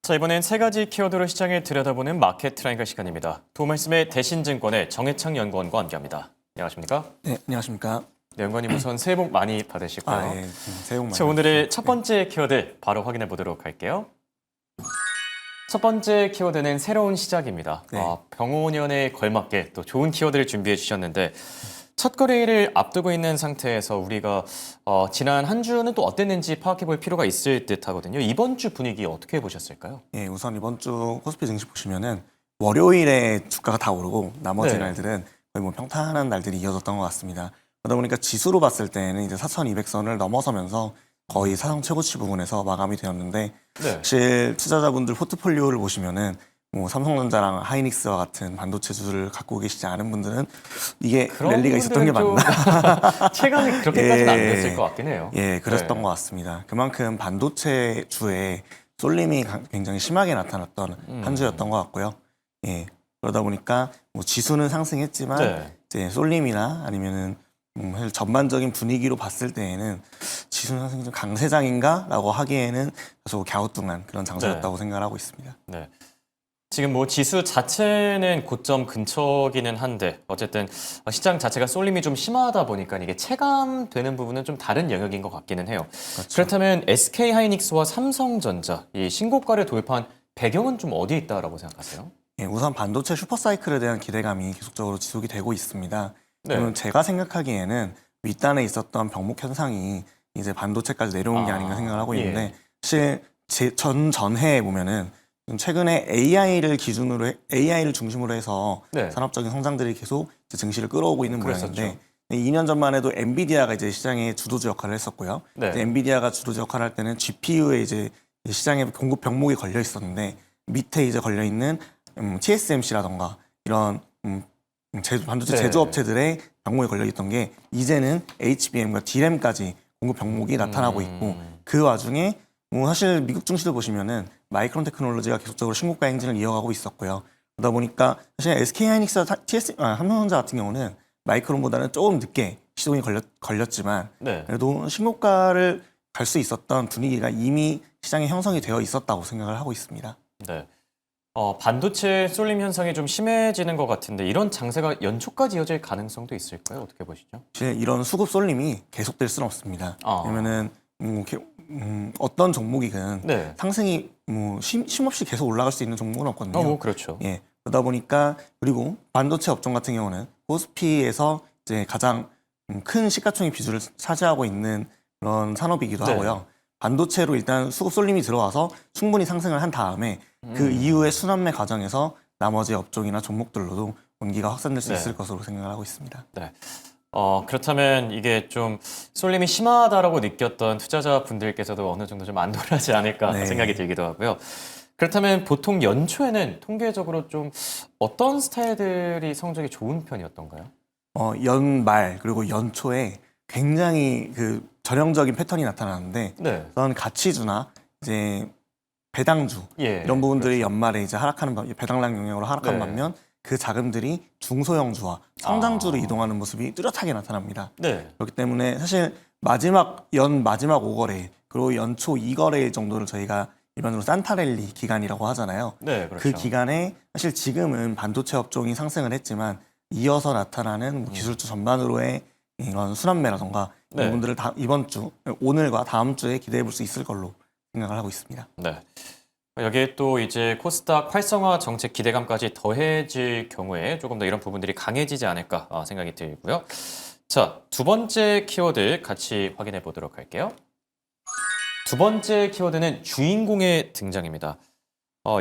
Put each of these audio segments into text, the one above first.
자, 이번엔 세 가지 키워드로 시장을 들여다보는 마켓 트라이앵글 시간입니다. 도움 말씀에 대신증권의 정해창 연구원과 함께합니다. 안녕하십니까? 네, 안녕하십니까? 네, 연구원님 우선 새해 복 많이 받으시고요. 예, 새해 복 많이 자, 오늘의 받으십시오. 첫 번째 키워드 바로 확인해 보도록 할게요. 첫 번째 키워드는 새로운 시작입니다. 네. 병원연에 걸맞게 또 좋은 키워드를 준비해 주셨는데 첫 거래일을 앞두고 있는 상태에서 우리가 지난 한 주는 또 어땠는지 파악해 볼 필요가 있을 듯 하거든요. 이번 주 분위기 어떻게 보셨을까요? 예, 우선 이번 주 코스피 증시 보시면은 월요일에 주가가 다 오르고 나머지 네. 날들은 거의 뭐 평탄한 날들이 이어졌던 것 같습니다. 그러다 보니까 지수로 봤을 때는 이제 4,200선을 넘어서면서 거의 사상 최고치 부분에서 마감이 되었는데 네. 사실 투자자분들 포트폴리오를 보시면은 뭐 삼성전자랑 하이닉스와 같은 반도체주를 갖고 계시지 않은 분들은 이게 랠리가 있었던 게 분들은 맞나? 좀 체감이 그렇게까지는 안 예. 됐을 것 같긴 해요. 예, 그랬던 네. 것 같습니다. 그만큼 반도체주에 쏠림이 굉장히 심하게 나타났던 한 주였던 것 같고요. 예, 그러다 보니까 뭐 지수는 상승했지만 네. 이제 쏠림이나 아니면은 사실 전반적인 분위기로 봤을 때에는 지수는 상승이 좀 강세장인가라고 하기에는 다소 갸우뚱한 그런 장세였다고 생각을 하고 있습니다. 네. 지금 뭐 지수 자체는 고점 근처기는 한데 어쨌든 시장 자체가 쏠림이 좀 심하다 보니까 이게 체감되는 부분은 좀 다른 영역인 것 같기는 해요. 그렇죠. 그렇다면 SK 하이닉스와 삼성전자 이 신고가를 돌파한 배경은 좀 어디에 있다라고 생각하세요? 예, 우선 반도체 슈퍼사이클에 대한 기대감이 계속적으로 지속이 되고 있습니다. 네. 저는 제가 생각하기에는 윗단에 있었던 병목 현상이 이제 반도체까지 내려온 게 아닌가 생각을 하고 있는데 예. 사실 전해에 보면은 최근에 AI를 중심으로 해서 네. 산업적인 성장들이 계속 이제 증시를 끌어오고 있는 그랬었죠. 모양인데 2년 전만 해도 엔비디아가 이제 시장의 주도주 역할을 했었고요. 네. 이제 엔비디아가 주도주 역할을 할 때는 GPU에 이제 시장에 공급 병목이 걸려 있었는데 밑에 이제 걸려 있는 TSMC라던가 이런 반도체 네. 제조업체들의 병목이 걸려 있던 게 이제는 HBM과 DRAM까지 공급 병목이 나타나고 있고 그 와중에 뭐 사실 미국 증시를 보시면은 마이크론 테크놀로지가 계속적으로 신고가 행진을 이어가고 있었고요. 그러다 보니까 사실 SK 하이닉스와 삼성전자 같은 경우는 마이크론보다는 조금 늦게 시동이 걸렸지만 네. 그래도 신고가를 갈 수 있었던 분위기가 이미 시장에 형성이 되어 있었다고 생각을 하고 있습니다. 네. 반도체 쏠림 현상이 좀 심해지는 것 같은데 이런 장세가 연초까지 이어질 가능성도 있을까요? 어떻게 보시죠? 사실 이런 수급 쏠림이 계속될 수는 없습니다. 왜냐면은 어떤 종목이든 네. 상승이 뭐 쉼없이 계속 올라갈 수 있는 종목은 없거든요. 뭐 그렇죠. 예. 그러다 보니까 그리고 반도체 업종 같은 경우는 코스피에서 이제 가장 큰 시가총액 비중을 차지하고 있는 그런 산업이기도 네. 하고요. 반도체로 일단 수급 쏠림이 들어와서 충분히 상승을 한 다음에 그 이후의 순환매 과정에서 나머지 업종이나 종목들로도 원기가 확산될 수 네. 있을 것으로 생각을 하고 있습니다. 네. 그렇다면 이게 좀 쏠림이 심하다라고 느꼈던 투자자분들께서도 어느 정도 좀 안도하지 않을까 네. 생각이 들기도 하고요. 그렇다면 보통 연초에는 통계적으로 좀 어떤 스타일들이 성적이 좋은 편이었던가요? 연말 그리고 연초에 굉장히 그 전형적인 패턴이 나타나는데 네. 우선 가치주나 이제 배당주 예. 이런 부분들이 연말에 이제 배당량 영향으로 하락한 네. 반면 그 자금들이 중소형주와 성장주로 이동하는 모습이 뚜렷하게 나타납니다. 네. 그렇기 때문에 사실 마지막 5거래일 그리고 연초 2거래일 정도를 저희가 일반적으로 산타랠리 기간이라고 하잖아요. 네, 그렇죠. 그 기간에 사실 지금은 반도체 업종이 상승을 했지만 이어서 나타나는 뭐 기술주 전반으로의 이런 순환매라던가 네. 이런 부분들을 이번 주 오늘과 다음 주에 기대해 볼 수 있을 걸로 생각을 하고 있습니다. 네. 여기에 또 이제 코스닥 활성화 정책 기대감까지 더해질 경우에 조금 더 이런 부분들이 강해지지 않을까 생각이 들고요. 자, 두 번째 키워드 같이 확인해 보도록 할게요. 두 번째 키워드는 주인공의 등장입니다.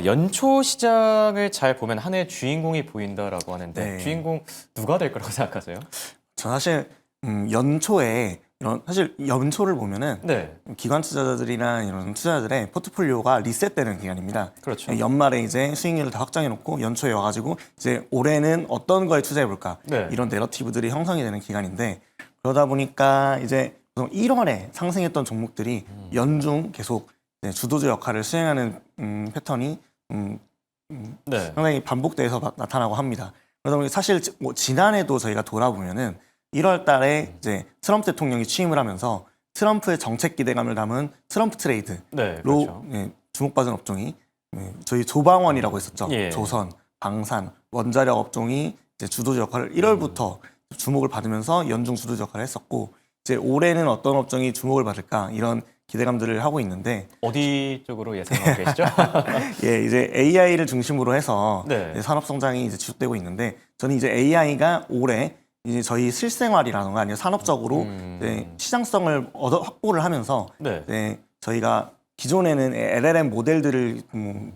연초 시장을 잘 보면 한 해 주인공이 보인다라고 하는데 네. 주인공 누가 될 거라고 생각하세요? 저 사실 연초에 사실 연초를 보면은 네, 기관 투자자들이나 이런 투자자들의 포트폴리오가 리셋되는 기간입니다. 그렇죠. 연말에 이제 수익률을 다 확정해 놓고 연초에 와가지고 이제 올해는 어떤 거에 투자해 볼까 네. 이런 내러티브들이 형성이 되는 기간인데 그러다 보니까 이제 1월에 상승했던 종목들이 연중 계속 이제 주도주 역할을 수행하는 패턴이 네, 상당히 반복돼서 나타나고 합니다. 그러다 보니 사실 뭐 지난해도 저희가 돌아보면은 1월 달에 이제 트럼프 대통령이 취임을 하면서 트럼프의 정책 기대감을 담은 트럼프 트레이드로 네, 그렇죠. 주목받은 업종이 저희 조방원이라고 있었죠. 예. 조선, 방산, 원자력 업종이 이제 주도주 역할을 1월부터 주목을 받으면서 연중 주도주 역할을 했었고 이제 올해는 어떤 업종이 주목을 받을까 이런 기대감들을 하고 있는데 어디 쪽으로 예상하고 계시죠? 예, 이제 AI를 중심으로 해서 네. 이제 산업 성장이 이제 지속되고 있는데 저는 이제 AI가 올해 이제 저희 실생활이라든가 아니면 산업적으로 이제 시장성을 확보를 하면서 네. 이제 저희가 기존에는 LLM 모델들을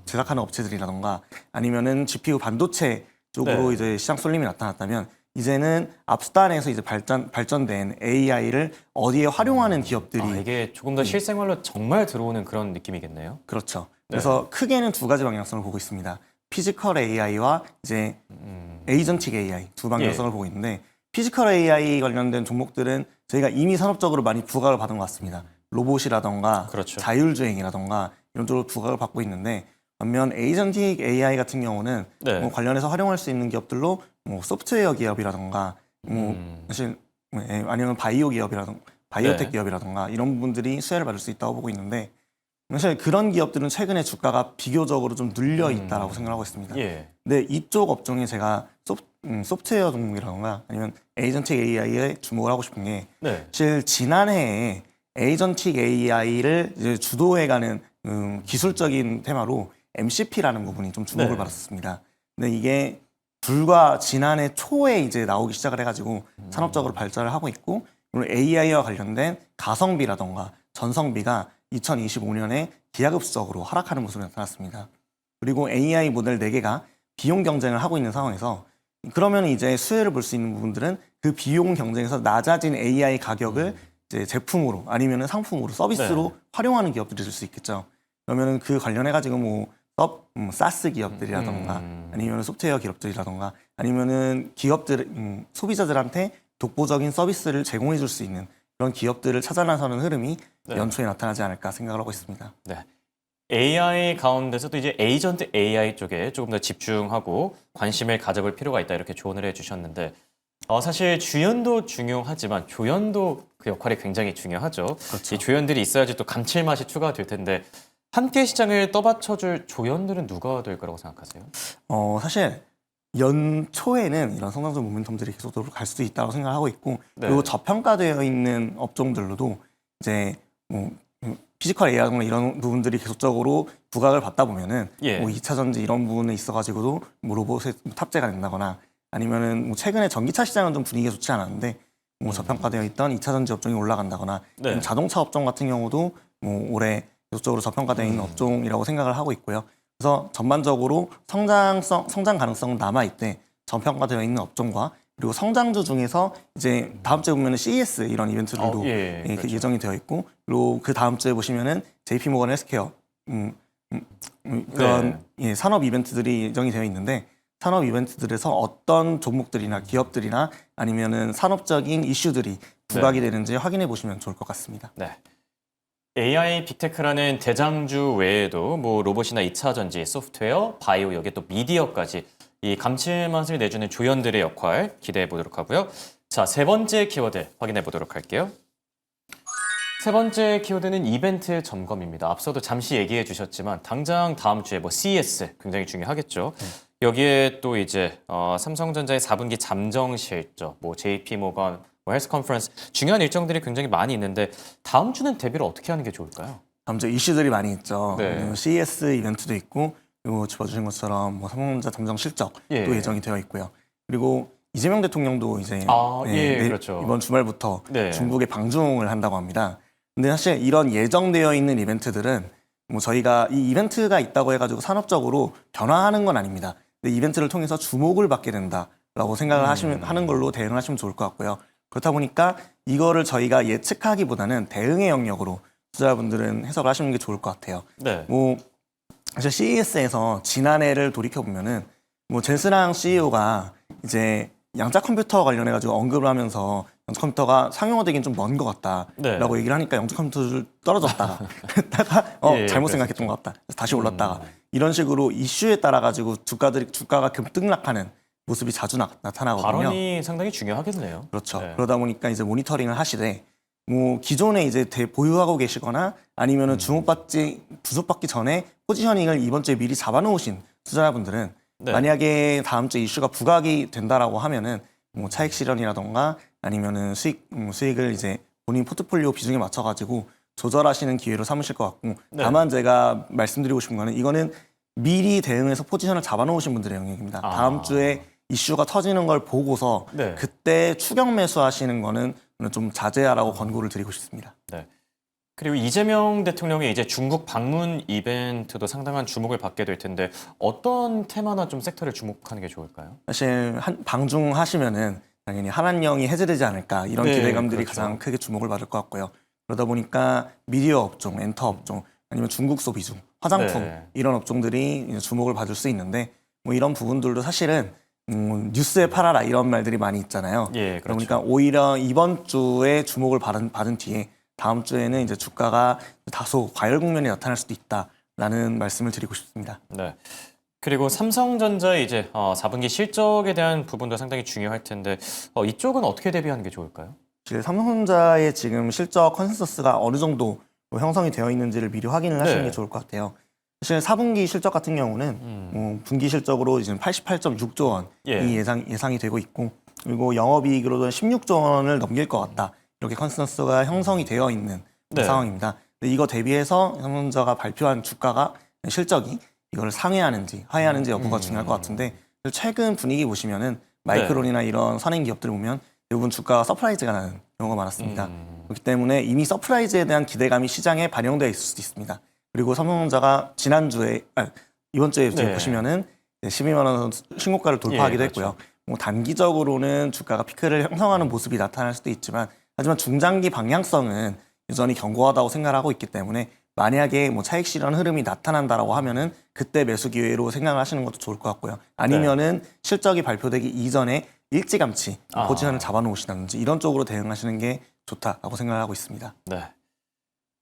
제작하는 업체들이라던가 아니면은 GPU 반도체 쪽으로 네. 이제 시장 쏠림이 나타났다면 이제는 앞단에서 이제 발전된 AI를 어디에 활용하는 기업들이 이게 조금 더 실생활로 정말 들어오는 그런 느낌이겠네요. 그렇죠. 네. 그래서 크게는 두 가지 방향성을 보고 있습니다. 피지컬 AI와 이제 에이전틱 AI 두 방향성을 예. 보고 있는데 피지컬 AI 관련된 종목들은 저희가 이미 산업적으로 많이 부각을 받은 것 같습니다. 로봇이라던가 그렇죠. 자율주행이라던가 이런 쪽으로 부각을 받고 있는데 반면 에이전틱 AI 같은 경우는 네. 뭐 관련해서 활용할 수 있는 기업들로 뭐 소프트웨어 기업이라던가 뭐 사실 아니면 바이오 기업이라던가 바이오텍 네. 기업이라던가 이런 부분들이 수혜를 받을 수 있다고 보고 있는데 사실 그런 기업들은 최근에 주가가 비교적으로 좀 눌려 있다라고 생각하고 있습니다. 예. 근데 이쪽 업종에 제가 소프트웨어 종목이라던가 아니면 에이전틱 AI에 주목을 하고 싶은 게 네. 사실 지난해에 에이전틱 AI를 이제 주도해가는 기술적인 테마로 MCP라는 부분이 좀 주목을 네. 받았습니다. 근데 이게 불과 지난해 초에 이제 나오기 시작을 해가지고 산업적으로 발전을 하고 있고 그리고 AI와 관련된 가성비라던가 전성비가 2025년에 기하급수적으로 하락하는 모습이 나타났습니다. 그리고 AI 모델 4개가 비용 경쟁을 하고 있는 상황에서 그러면 이제 수혜를 볼 수 있는 부분들은 그 비용 경쟁에서 낮아진 AI 가격을 이제 제품으로 아니면 상품으로 서비스로 네. 활용하는 기업들이 있을 수 있겠죠. 그러면은 그 관련해가지고 뭐 사스 기업들이라던가 아니면 소프트웨어 기업들이라던가 아니면은 기업들 소비자들한테 독보적인 서비스를 제공해 줄 수 있는 그런 기업들을 찾아 나서는 흐름이 네. 연초에 나타나지 않을까 생각을 하고 있습니다. 네. AI 가운데서도 이제 에이전트 AI 쪽에 조금 더 집중하고 관심을 가져볼 필요가 있다 이렇게 조언을 해주셨는데 사실 주연도 중요하지만 조연도 그 역할이 굉장히 중요하죠. 그렇죠. 이 조연들이 있어야지 또 감칠맛이 추가될 텐데 함께 시장을 떠받쳐줄 조연들은 누가 될 거라고 생각하세요? 사실 연초에는 이런 성장적 모멘텀들이 계속적으로 갈 수도 있다고 생각하고 있고 네. 그리고 저평가되어 있는 업종들로도 이제 뭐 피지컬 AI 이런 부분들이 계속적으로 부각을 받다 보면은 예. 뭐 2차 전지 이런 부분에 있어가지고도 뭐 로봇에 탑재가 된다거나 아니면은 뭐 최근에 전기차 시장은 좀 분위기가 좋지 않았는데 뭐 저평가되어 있던 2차 전지 업종이 올라간다거나 네. 자동차 업종 같은 경우도 뭐 올해 계속적으로 저평가되어 있는 업종이라고 생각을 하고 있고요. 그래서 전반적으로 성장 가능성은 남아있대 저평가되어 있는 업종과 그리고 성장주 중에서 이제 다음 주에 보면은 CES 이런 이벤트들도 예, 그렇죠. 예정이 되어 있고 그리고 그 다음 주에 보시면은 JP 모건 헬스케어 그런 네. 산업 이벤트들이 예정이 되어 있는데 산업 이벤트들에서 어떤 종목들이나 기업들이나 아니면은 산업적인 이슈들이 부각이 되는지 확인해 보시면 좋을 것 같습니다. 네. AI 빅테크라는 대장주 외에도 뭐 로봇이나 2차 전지, 소프트웨어, 바이오, 여기에 또 미디어까지 이 감칠맛을 내주는 조연들의 역할 기대해 보도록 하고요. 자, 세 번째 키워드 확인해 보도록 할게요. 세 번째 키워드는 이벤트 점검입니다. 앞서도 잠시 얘기해 주셨지만 당장 다음 주에 뭐 CES 굉장히 중요하겠죠. 여기에 또 이제 삼성전자의 4분기 잠정 실적, 뭐 JP모건, 뭐 헬스 컨퍼런스 중요한 일정들이 굉장히 많이 있는데 다음 주는 대비를 어떻게 하는 게 좋을까요? 다음 주 이슈들이 많이 있죠. 네. CES 이벤트도 있고 그리고 짚어주신 것처럼 뭐 삼성전자 잠정 실적도 예. 예정이 되어 있고요. 그리고 이재명 대통령도 이제 그렇죠. 이번 주말부터 네. 중국에 방중을 한다고 합니다. 근데 사실 이런 예정되어 있는 이벤트들은 뭐 저희가 이 이벤트가 있다고 해가지고 산업적으로 변화하는 건 아닙니다. 근데 이벤트를 통해서 주목을 받게 된다라고 생각을 하는 걸로 대응을 하시면 좋을 것 같고요. 그렇다 보니까 이거를 저희가 예측하기보다는 대응의 영역으로 투자자분들은 해석을 하시는 게 좋을 것 같아요. 네. 뭐 사실 CES에서 지난해를 돌이켜 보면은 뭐 젠스랑 CEO가 이제 양자 컴퓨터 관련해가지고 언급을 하면서 양자 컴퓨터가 상용화되긴 좀 먼 것 같다라고 네. 얘기를 하니까 양자 컴퓨터를 떨어졌다가 예, 잘못 그랬었죠. 생각했던 것 같다. 그래서 다시 올랐다가 이런 식으로 이슈에 따라 가지고 주가가 급등락하는 모습이 자주 나타나거든요. 발언이 상당히 중요하겠네요. 그렇죠. 네. 그러다 보니까 이제 모니터링을 하시되 뭐 기존에 이제 보유하고 계시거나 아니면은 주목받기 전에 포지셔닝을 이번 주에 미리 잡아놓으신 투자자분들은 네. 만약에 다음 주에 이슈가 부각이 된다라고 하면은 뭐 차익 실현이라던가 아니면은 수익을 이제 본인 포트폴리오 비중에 맞춰가지고 조절하시는 기회로 삼으실 것 같고 네. 다만 제가 말씀드리고 싶은 거는 이거는 미리 대응해서 포지션을 잡아놓으신 분들의 영역입니다. 아. 다음 주에 이슈가 터지는 걸 보고서 네. 그때 추격 매수하시는 거는 좀 자제하라고 권고를 드리고 싶습니다. 네. 그리고 이재명 대통령의 이제 중국 방문 이벤트도 상당한 주목을 받게 될 텐데 어떤 테마나 좀 섹터를 주목하는 게 좋을까요? 사실 방중하시면은 당연히 한한령이 해제되지 않을까 이런 네, 기대감들이 그렇죠. 가장 크게 주목을 받을 것 같고요. 그러다 보니까 미디어 업종, 엔터 업종, 아니면 중국 소비주, 화장품 네. 이런 업종들이 이제 주목을 받을 수 있는데 뭐 이런 부분들도 사실은 뉴스에 팔아라 이런 말들이 많이 있잖아요. 예, 그렇죠. 그러니까 오히려 이번 주에 주목을 받은 뒤에 다음 주에는 이제 주가가 다소 과열 국면이 나타날 수도 있다라는 말씀을 드리고 싶습니다. 네. 그리고 삼성전자의 이제 4분기 실적에 대한 부분도 상당히 중요할 텐데 이쪽은 어떻게 대비하는 게 좋을까요? 사실 삼성전자의 지금 실적 컨센서스가 어느 정도 형성이 되어 있는지를 미리 확인을 하시는 네. 게 좋을 것 같아요. 사실 4분기 실적 같은 경우는 분기 실적으로 이제 88.6조 원이 예. 예상이 되고 있고 그리고 영업이익으로도 16조 원을 넘길 것 같다. 이렇게 컨센서스가 형성이 되어 있는 네. 상황입니다. 근데 이거 대비해서 삼성전자가 발표한 주가가 실적이 이걸 상회하는지 하회하는지 여부가 중요할 것 같은데 최근 분위기 보시면은 마이크론이나 이런 선행 기업들 보면 대부분 주가가 서프라이즈가 나는 경우가 많았습니다. 그렇기 때문에 이미 서프라이즈에 대한 기대감이 시장에 반영되어 있을 수도 있습니다. 그리고 삼성전자가 이번 주에 네. 보시면은 12만 원 신고가를 돌파하기도 예, 했고요. 뭐 단기적으로는 주가가 피크를 형성하는 모습이 나타날 수도 있지만 하지만 중장기 방향성은 여전히 견고하다고 생각하고 있기 때문에 만약에 뭐 차익 실현 흐름이 나타난다라고 하면은 그때 매수 기회로 생각을 하시는 것도 좋을 것 같고요. 아니면은 실적이 발표되기 이전에 일찌감치 포지션을 잡아놓으시다든지 이런 쪽으로 대응하시는 게 좋다라고 생각을 하고 있습니다. 네.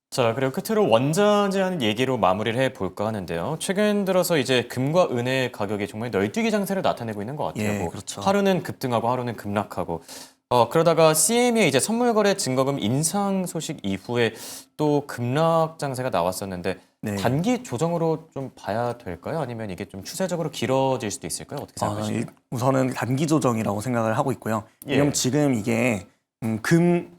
자, 그리고 끝으로 원자재 하는 얘기로 마무리를 해볼까 하는데요. 최근 들어서 이제 금과 은의 가격이 정말 널뛰기 장세를 나타내고 있는 것 같아요. 예, 뭐 그렇죠. 하루는 급등하고 하루는 급락하고. 그러다가 CME의 이제 선물거래 증거금 인상 소식 이후에 또 급락 장세가 나왔었는데 네. 단기 조정으로 좀 봐야 될까요? 아니면 이게 좀 추세적으로 길어질 수도 있을까요? 어떻게 생각하시나요? 우선은 단기 조정이라고 생각을 하고 있고요. 예. 왜냐면 지금 이게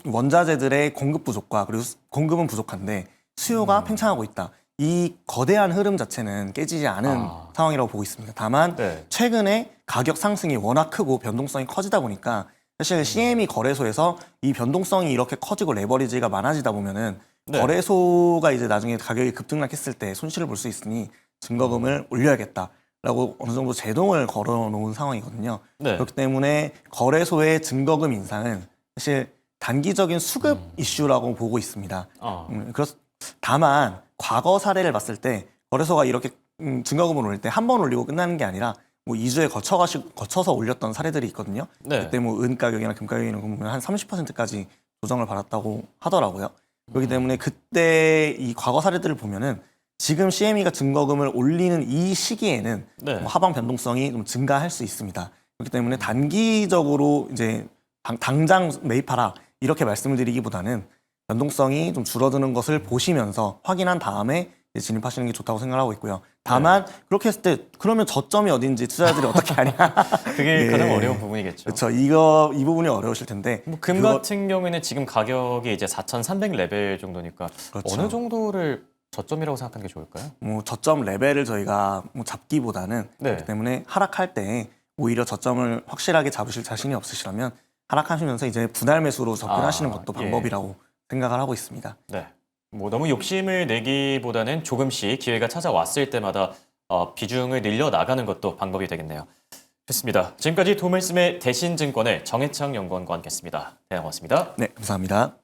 원자재들의 공급 부족과 그리고 공급은 부족한데 수요가 팽창하고 있다. 이 거대한 흐름 자체는 깨지지 않은 상황이라고 보고 있습니다. 다만 네. 최근에 가격 상승이 워낙 크고 변동성이 커지다 보니까 사실 CME 거래소에서 이 변동성이 이렇게 커지고 레버리지가 많아지다 보면은 네. 거래소가 이제 나중에 가격이 급등락했을 때 손실을 볼 수 있으니 증거금을 올려야겠다라고 어느 정도 제동을 걸어놓은 상황이거든요. 네. 그렇기 때문에 거래소의 증거금 인상은 사실 단기적인 수급 이슈라고 보고 있습니다. 다만 과거 사례를 봤을 때 거래소가 이렇게 증거금을 올릴 때 한 번 올리고 끝나는 게 아니라 뭐 2주에 거쳐서 올렸던 사례들이 있거든요. 네. 그때 뭐 은 가격이나 금 가격 이런 거 보면 한 30%까지 조정을 받았다고 하더라고요. 그렇기 때문에 그때 이 과거 사례들을 보면은 지금 CME가 증거금을 올리는 이 시기에는 네. 뭐 하방 변동성이 좀 증가할 수 있습니다. 그렇기 때문에 단기적으로 이제 당장 매입하라 이렇게 말씀을 드리기보다는 변동성이 좀 줄어드는 것을 보시면서 확인한 다음에 이제 진입하시는 게 좋다고 생각하고 있고요. 다만 그렇게 했을 때 그러면 저점이 어딘지 투자자들이 어떻게 하냐? 그게 예. 가장 어려운 부분이겠죠. 그렇죠. 이 부분이 어려우실 텐데. 뭐 금 같은 경우에는 지금 가격이 이제 4,300 레벨 정도니까 그렇죠. 어느 정도를 저점이라고 생각하는 게 좋을까요? 뭐 저점 레벨을 저희가 뭐 잡기보다는 네. 그렇기 때문에 하락할 때 오히려 저점을 확실하게 잡으실 자신이 없으시다면 하락하시면서 이제 분할 매수로 접근하시는 것도 예. 방법이라고 생각을 하고 있습니다. 네. 뭐 너무 욕심을 내기보다는 조금씩 기회가 찾아왔을 때마다 비중을 늘려 나가는 것도 방법이 되겠네요. 좋습니다. 지금까지 도말씀의 대신증권의 정해창 연구원과 함께했습니다. 네, 고맙습니다. 네, 감사합니다.